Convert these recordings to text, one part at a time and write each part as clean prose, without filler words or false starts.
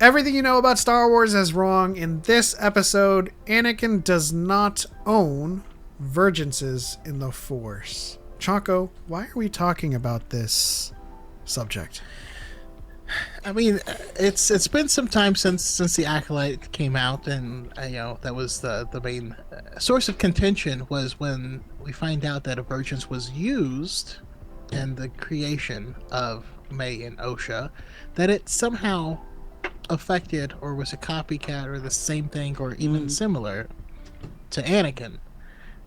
Everything you know about Star Wars is wrong. In this episode, Anakin does not own vergences in the Force. Choco, why are we talking about this subject? I mean, it's been some time since the Acolyte came out, and that was the main source of contention was when we find out that a vergence was used in the creation of May and Osha, that it somehow affected or was a copycat or the same thing or even similar to Anakin,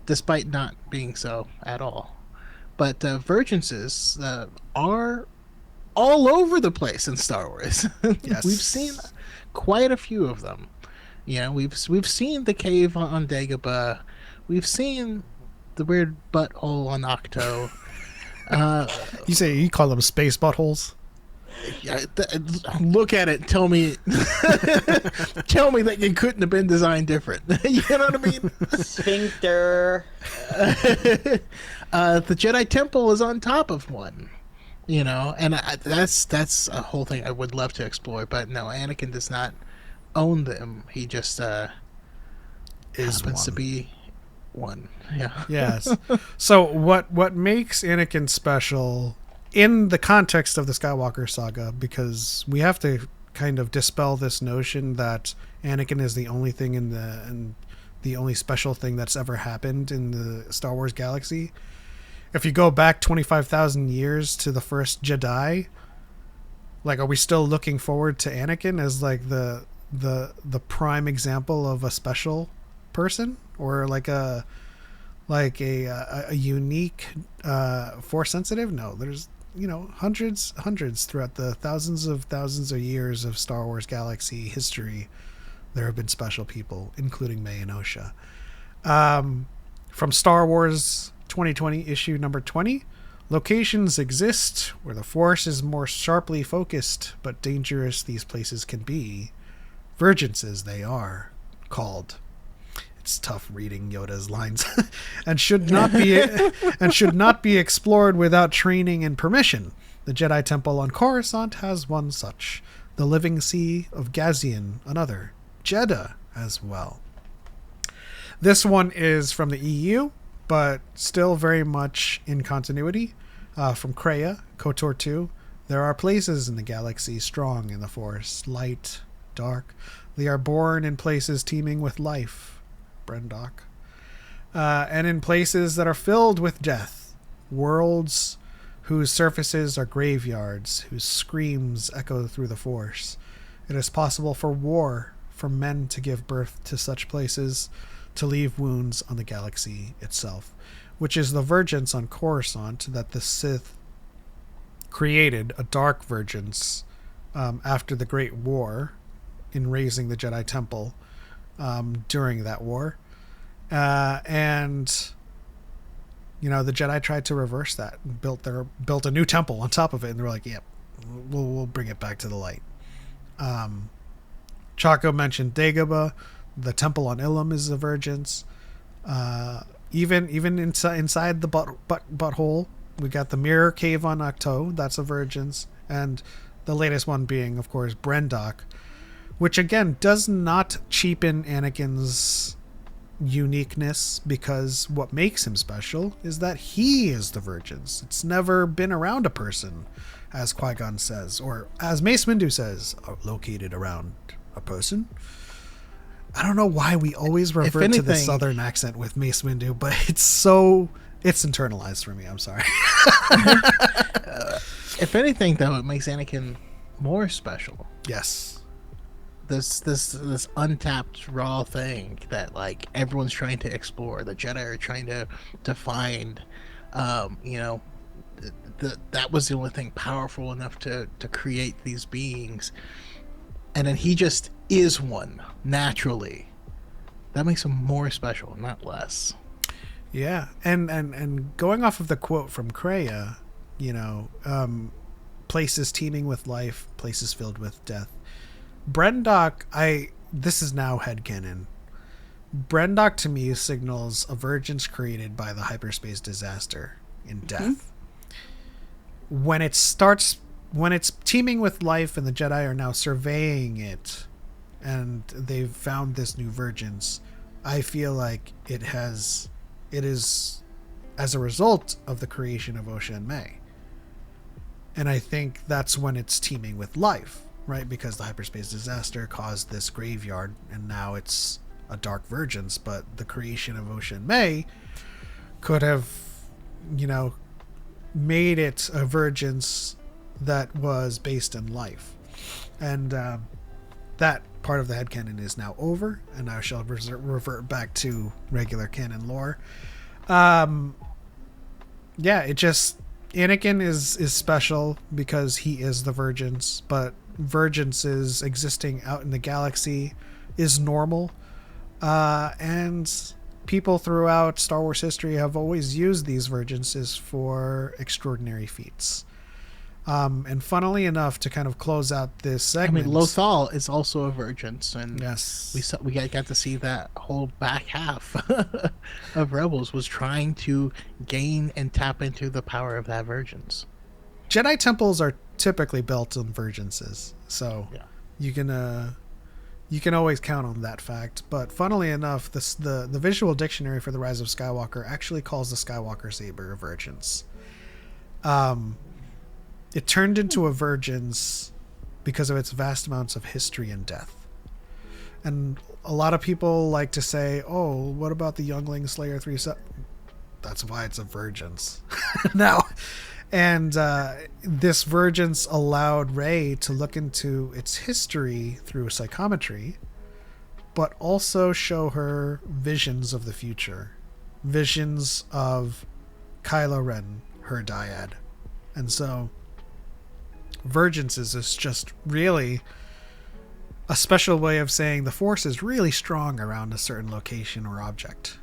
despite not being so at all. But vergences are all over the place in Star Wars. Yes. We've seen quite a few of them. We've seen the cave on Dagobah. We've seen the weird butthole on Octo. You call them space buttholes? Look at it. Tell me, tell me that it couldn't have been designed different. You know what I mean? Sphincter. The Jedi Temple is on top of one. And that's a whole thing I would love to explore. But no, Anakin does not own them. He just happens to be one. Yeah. Yes. So what makes Anakin special in the context of the Skywalker saga, because we have to kind of dispel this notion that Anakin is the only thing and the only special thing that's ever happened in the Star Wars galaxy. If you go back 25,000 years to the first Jedi, like, are we still looking forward to Anakin as like the prime example of a special person, or like a unique Force sensitive? No, there's hundreds throughout the thousands of years of Star Wars galaxy history. There have been special people, including May and Osha. From Star Wars 2020 issue number 20, locations exist where the Force is more sharply focused, but dangerous these places can be. Vergences they are called. It's tough reading Yoda's lines. and should not be explored without training and permission. The Jedi Temple on Coruscant has one such. The Living Sea of Gazian, another. Jeddah as well. This one is from the EU, but still very much in continuity. From Kreia, KOTOR 2, there are places in the galaxy strong in the Force, light, dark. They are born in places teeming with life, Brendok, and in places that are filled with death, worlds whose surfaces are graveyards, whose screams echo through the Force. It is possible for war, for men to give birth to such places, to leave wounds on the galaxy itself, which is the vergence on Coruscant that the Sith created, a dark vergence, after the Great War, in raising the Jedi Temple during that war. And the Jedi tried to reverse that and built a new temple on top of it, and they're like, yep, we'll bring it back to the light. Choco mentioned Dagobah. The temple on Ilum is a vergence. Even inside the butthole, we got the mirror cave on Octo. That's a vergence. And the latest one being, of course, Brendok, which again does not cheapen Anakin's uniqueness, because what makes him special is that he is the vergence. It's never been around a person, as Qui-Gon says, or as Mace Windu says, located around a person. I don't know why we always revert to the southern accent with Mace Windu, but it's internalized for me. I'm sorry. If anything, though, it makes Anakin more special. Yes. This untapped raw thing that like everyone's trying to explore, the Jedi are trying to find. That was the only thing powerful enough to create these beings, and then he just is one naturally. That makes him more special, not less. Yeah, and going off of the quote from Kreia, places teeming with life, places filled with death. Brendok, this is now headcanon. Brendok to me signals a vergence created by the hyperspace disaster in death. When it starts when it's teeming with life and the Jedi are now surveying it and they've found this new vergence, I feel like it is as a result of the creation of Osha and May. And I think that's when it's teeming with life, right? Because the hyperspace disaster caused this graveyard, and now it's a dark vergence. But the creation of Osha and May could have, made it a vergence that was based in life. And that part of the headcanon is now over, and I shall revert back to regular canon lore. Anakin is special because he is the vergence, but vergences existing out in the galaxy is normal. And people throughout Star Wars history have always used these vergences for extraordinary feats. And funnily enough, to kind of close out this segment, Lothal is also a vergence, and yes, we got to see that whole back half of Rebels was trying to gain and tap into the power of that vergence. Jedi temples are typically built on vergences, so you can always count on that fact. But funnily enough, the visual dictionary for the Rise of Skywalker actually calls the Skywalker saber a vergence. It turned into a vergence because of its vast amounts of history and death. And a lot of people like to say, oh, what about the Youngling Slayer 3? That's why it's a vergence. Now, and this vergence allowed Rey to look into its history through psychometry, but also show her visions of the future. Visions of Kylo Ren, her dyad. And so Vergences is just really a special way of saying the Force is really strong around a certain location or object.